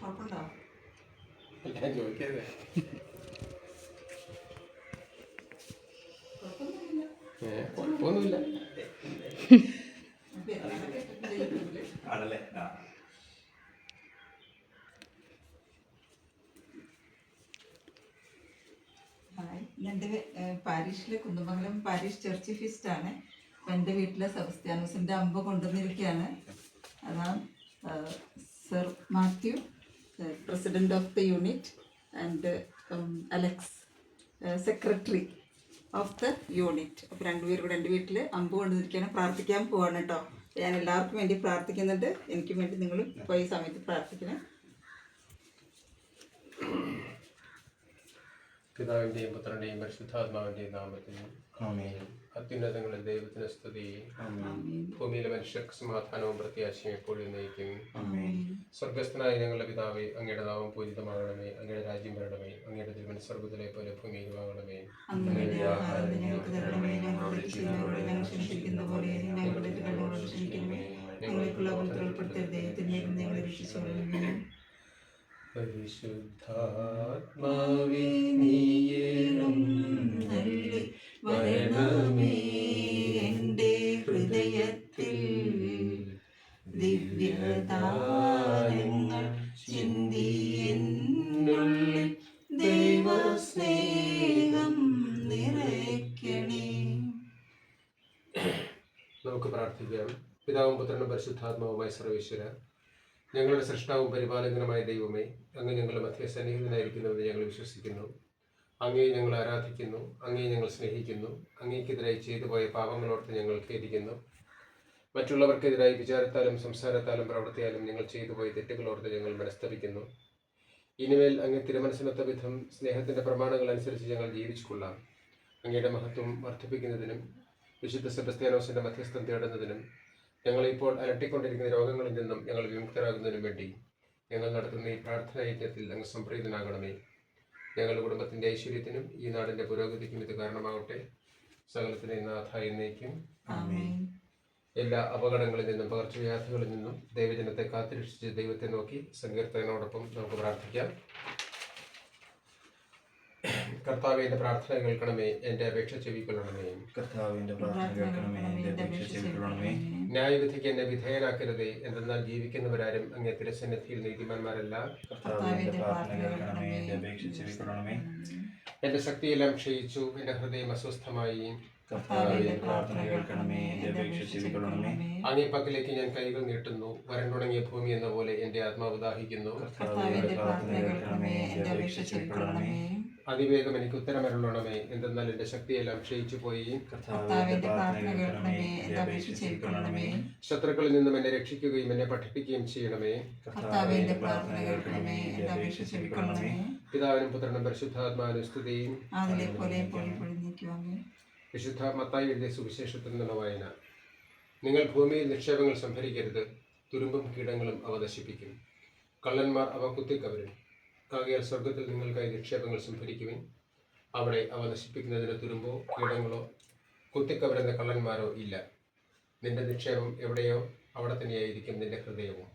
കുഴപ്പമുണ്ടോ? ഞാൻ ചോദിക്കാതെ കുഴപ്പമൊന്നുമില്ല. ആണല്ലേ? എൻ്റെ പാരീഷിലെ കുന്നമംഗലം പാരീഷ് ചർച്ച് ഫീസ്റ്റാണ്. അപ്പം എൻ്റെ വീട്ടിലെ സെബസ്ത്യാനോസിൻ്റെ അമ്പ കൊണ്ടുവന്നിരിക്കുകയാണ്. അതാണ് sir Mathew, president of the unit, and Alex, secretary of the unit. അപ്പോൾ രണ്ടുപേരും കൂടെ എൻ്റെ വീട്ടിൽ അമ്പ് കൊണ്ടുവന്നിരിക്കുകയാണ്. പ്രാർത്ഥിക്കാൻ പോവാണ് കേട്ടോ. ഞാൻ എല്ലാവർക്കും വേണ്ടി പ്രാർത്ഥിക്കുന്നുണ്ട്. എനിക്കും വേണ്ടി നിങ്ങളും പോയി സമയത്ത് പ്രാർത്ഥിക്കണം. പിതാവിൻ്റെയും പുത്രൻ്റെയും പരിശുദ്ധാത്മാവിൻ്റെയും നാമത്തിൽ അത്യുന്നതങ്ങളിൽ ദൈവത്തിന് സ്തുതി. ഭൂമിയിലെ മനുഷ്യർക്ക് സമാധാനവും പ്രത്യാശയും എപ്പോഴും നയിക്കും. സ്വർഗസ്ഥനായ ഞങ്ങളുടെ പിതാവേ, അങ്ങയുടെ നാമം പൂജിതമാകണമേ. അങ്ങയുടെ രാജ്യം വരണമേ. അങ്ങയുടെ തിരുമനസ് സ്വർഗത്തിലെ പോലെ ഭൂമിയിലുമാകണമേ. പരിശുദ്ധാത്മാവേ നീയെഴുന്നള്ളി വരണമേ എൻ്റെ ഹൃദയത്തിൽ. ദിവ്യദാനങ്ങൾ ചിന്തി എന്നുള്ളിൽ ദൈവസ്നേഹം നിറയ്ക്കണേ. നമുക്ക് പ്രാർത്ഥിക്കാം. പിതാവും പുത്രനും പരിശുദ്ധാത്മാവുമായ സർവേശ്വര, ഞങ്ങളുടെ സൃഷ്ടാവും പരിപാലകനുമായ ദൈവമേ, അങ്ങ് ഞങ്ങളുടെ മധ്യ സന്നിഹിതനായിരിക്കുന്നുവെന്ന് ഞങ്ങൾ വിശ്വസിക്കുന്നു. അങ്ങയെ ഞങ്ങൾ ആരാധിക്കുന്നു. അങ്ങയെ ഞങ്ങൾ സ്നേഹിക്കുന്നു. അങ്ങേക്കെതിരായി ചെയ്തു പോയ പാപങ്ങളോർത്ത് ഞങ്ങൾ ഖേദിക്കുന്നു. മറ്റുള്ളവർക്കെതിരായി വിചാരത്താലും സംസാരത്താലും പ്രവൃത്തിയാലും ഞങ്ങൾ ചെയ്തു പോയ തെറ്റുകളോർത്ത് ഞങ്ങൾ മനസ്തപിക്കുന്നു. ഇനിമേൽ അങ്ങ് തിരുമനസ്സിനൊത്ത വിധം സ്നേഹത്തിൻ്റെ പ്രമാണങ്ങൾ അനുസരിച്ച് ഞങ്ങൾ ജീവിച്ചു കൊള്ളാം. അങ്ങയുടെ മഹത്വം വർദ്ധിപ്പിക്കുന്നതിനും വിശുദ്ധ സെബസ്ത്യാനോസിൻ്റെ മധ്യസ്ഥം തേടുന്നതിനും ഞങ്ങളിപ്പോൾ അലട്ടിക്കൊണ്ടിരിക്കുന്ന രോഗങ്ങളിൽ നിന്നും ഞങ്ങൾ വിമുക്തരാകുന്നതിനും വേണ്ടി ഞങ്ങൾ നടത്തുന്ന ഈ പ്രാർത്ഥനാ യജ്ഞത്തിൽ അങ്ങ് സംപ്രീതനാകണമേ. ഞങ്ങളുടെ കുടുംബത്തിൻ്റെ ഐശ്വര്യത്തിനും ഈ നാടിൻ്റെ പുരോഗതിക്കും ഇത് കാരണമാകട്ടെ. സകലത്തിനെ നാഥ എന്നേക്കും. എല്ലാ അപകടങ്ങളിൽ നിന്നും പകർച്ചവ്യാധികളിൽ നിന്നും ദൈവജനത്തെ കാത്തുരക്ഷിച്ച് ദൈവത്തെ നോക്കി സങ്കീർത്തനോടൊപ്പം നമുക്ക് പ്രാർത്ഥിക്കാം. കർത്താവേ, എൻ്റെ പ്രാർത്ഥന കേൾക്കണമേ, എൻ്റെ അപേക്ഷ ചെവിക്കൊള്ളണമേ. ന്യായവിധിക്ക് എന്നെ വിധേയനാക്കരുതേ. എന്തെന്നാൽ ജീവിക്കുന്നവരാരും അങ്ങേ തിരുസന്നിധിയിൽ നീതിമാന്മാരല്ല. എൻ്റെ ശക്തിയെല്ലാം ക്ഷയിച്ചു, എൻ്റെ ഹൃദയം അസ്വസ്ഥമായി. അങ്ങേ പക്കലേക്ക് ഞാൻ കൈകൾ നീട്ടുന്നു. വരണ്ടുണങ്ങിയ ഭൂമി എന്ന പോലെ എൻ്റെ ആത്മാവ് ദാഹിക്കുന്നു. അതിവേഗം എനിക്ക് ഉത്തരമരുളണമേ. എന്തെന്നാൽ എൻ്റെ ശക്തിയെല്ലാം ക്ഷയിച്ചു പോയി. ശത്രുക്കളിൽ നിന്നും എന്നെ രക്ഷിക്കുകയും എന്നെ പഠിപ്പിക്കുകയും ചെയ്യണമേ. പിതാവിനും പുത്രനും പരിശുദ്ധാത്മാവിനും സ്തുതി. വിശുദ്ധ മത്തായി എഴുതിയ സുവിശേഷത്തിൽ നിന്നുള്ള വായന. നിങ്ങൾ ഭൂമിയിൽ നിക്ഷേപങ്ങൾ സംഭരിക്കരുത്. തുരുമ്പും കീടങ്ങളും അവ നശിപ്പിക്കും. കള്ളന്മാർ അവ കുത്തിക്കവരും. ആകയാൽ സ്വർഗത്തിൽ നിങ്ങൾക്കായി നിക്ഷേപങ്ങൾ സംഭരിക്കുവിൻ. അവിടെ അവ നശിപ്പിക്കുന്നതിന് തുരുമ്പോ കീടങ്ങളോ കുത്തിക്കവരുന്ന കള്ളന്മാരോ ഇല്ല. നിന്റെ നിക്ഷേപം എവിടെയോ അവിടെ തന്നെയായിരിക്കും നിന്റെ ഹൃദയവും.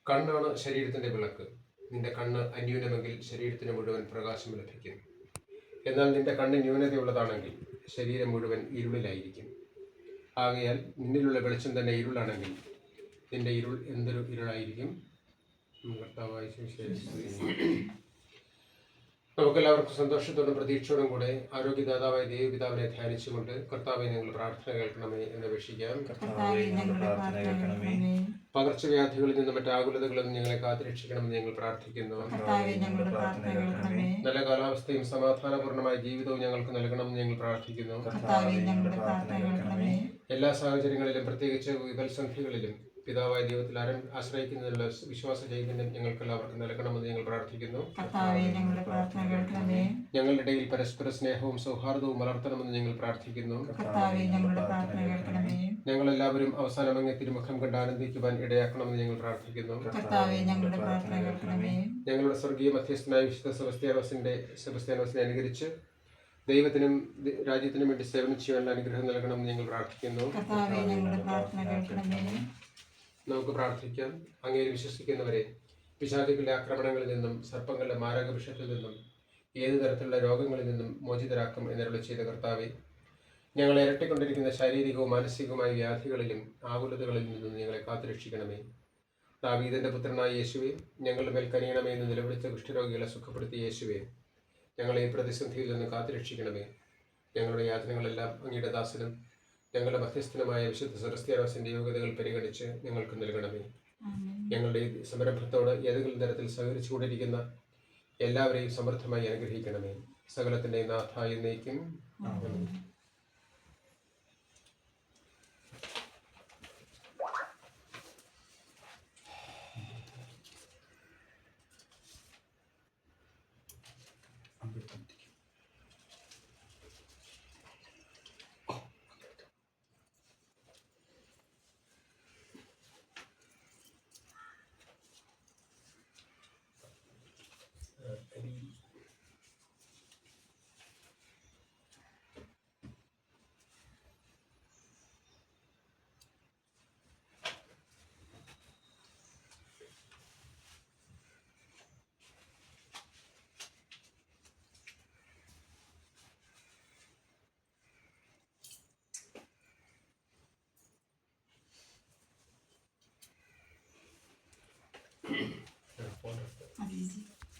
കണ്ണാണ് ശരീരത്തിൻ്റെ വിളക്ക്. നിന്റെ കണ്ണ് അന്യൂനമെങ്കിൽ ശരീരത്തിന് മുഴുവൻ പ്രകാശം ലഭിക്കും. എന്നാൽ നിന്റെ കണ്ണ് ന്യൂനതയുള്ളതാണെങ്കിൽ ശരീരം മുഴുവൻ ഇരുളിലായിരിക്കും. ആകയാൽ നിന്നിലുള്ള വെളിച്ചം തന്നെ ഇരുളാണെങ്കിൽ നിന്റെ ഇരുൾ എന്തൊരു ഇരുളായിരിക്കും. നമുക്കെല്ലാവർക്കും സന്തോഷത്തോടും പ്രതീക്ഷയോടും കൂടെ ആരോഗ്യദാതാവായ ദൈവപിതാവിനെ ധ്യാനിച്ചുകൊണ്ട് കർത്താവെ, ഞങ്ങൾ പ്രാർത്ഥന കേൾക്കണമേ എന്ന് അപേക്ഷിക്കാം. പകർച്ചവ്യാധികളിൽ നിന്നും മറ്റ് ആകുലതകളിൽ നിന്നും ഞങ്ങളെ കാത്തുരക്ഷിക്കണമെന്ന് ഞങ്ങൾ പ്രാർത്ഥിക്കുന്നു. നല്ല കാലാവസ്ഥയും സമാധാനപൂർണമായ ജീവിതവും ഞങ്ങൾക്ക് നൽകണമെന്ന് ഞങ്ങൾ പ്രാർത്ഥിക്കുന്നു. എല്ലാ സാഹചര്യങ്ങളിലും, പ്രത്യേകിച്ച് വിപൽസന്ധികളിലും പിതാവായ ദൈവത്തിൽ ആശ്രയിക്കുന്നതിനുള്ള വിശ്വാസ ചൈതന്യം ഞങ്ങൾക്ക് എല്ലാവർക്കും നൽകണമെന്ന് ഞങ്ങൾ പ്രാർത്ഥിക്കുന്നു. ഞങ്ങളുടെ ഇടയിൽ പരസ്പര സ്നേഹവും സൗഹാർദ്ദവും വളർത്തണമെന്ന് ഞങ്ങൾ പ്രാർത്ഥിക്കുന്നു. ഞങ്ങളെല്ലാവരും അവസാനം അങ്ങേ തിരുമുഖം കണ്ട് ആനന്ദിക്കുവാൻ ഇടയാക്കണമെന്ന് ഞങ്ങൾ പ്രാർത്ഥിക്കുന്നു. ഞങ്ങളുടെ സ്വർഗീയ മധ്യസ്ഥനായ വിശുദ്ധ സെബസ്ത്യാനോസിനെ അനുകരിച്ച് ദൈവത്തിനും രാജ്യത്തിനും വേണ്ടി സേവനം ചെയ്യാനുള്ള അനുഗ്രഹം നൽകണമെന്ന് ഞങ്ങൾ പ്രാർത്ഥിക്കുന്നു. നമുക്ക് പ്രാർത്ഥിക്കാം. അങ്ങയിൽ വിശ്വസിക്കുന്നവരെ പിശാചുക്കളുടെ ആക്രമണങ്ങളിൽ നിന്നും സർപ്പങ്ങളുടെ മാരക വിഷത്തിൽ നിന്നും ഏതു തരത്തിലുള്ള രോഗങ്ങളിൽ നിന്നും മോചിതരാക്കും എന്നരുളി ചെയ്ത കർത്താവെ, ഞങ്ങളെ ഇരട്ടിക്കൊണ്ടിരിക്കുന്ന ശാരീരികവും മാനസികവുമായ വ്യാധികളിലും ആകുലതകളിൽ നിന്നും ഞങ്ങളെ കാത്തുരക്ഷിക്കണമേ. ദാവീദിന്റെ പുത്രനായ യേശുവെ, ഞങ്ങളുടെ മേൽ കനിയണമേ എന്ന് നിലവിളിച്ച കുഷ്ഠരോഗികളെ സുഖപ്പെടുത്തിയ യേശുവെ, ഞങ്ങളെ ഈ പ്രതിസന്ധിയിൽ നിന്ന് കാത്തുരക്ഷിക്കണമേ. ഞങ്ങളുടെ യാതനകളെല്ലാം അങ്ങയുടെ ദാസനും ഞങ്ങളുടെ മധ്യസ്ഥനുമായ വിശുദ്ധ സെബസ്ത്യാനോസിന്റെ യോഗ്യതകൾ പരിഗണിച്ച് ഞങ്ങൾക്ക് നൽകണമേ. ഞങ്ങളുടെ ഈ സംരംഭത്തോട് ഏതെങ്കിലും തരത്തിൽ സഹകരിച്ചുകൊണ്ടിരിക്കുന്ന എല്ലാവരെയും സമൃദ്ധമായി അനുഗ്രഹിക്കണമേ. സകലത്തിന്റെ നാഥായ എന്നേക്കും. ആമേൻ.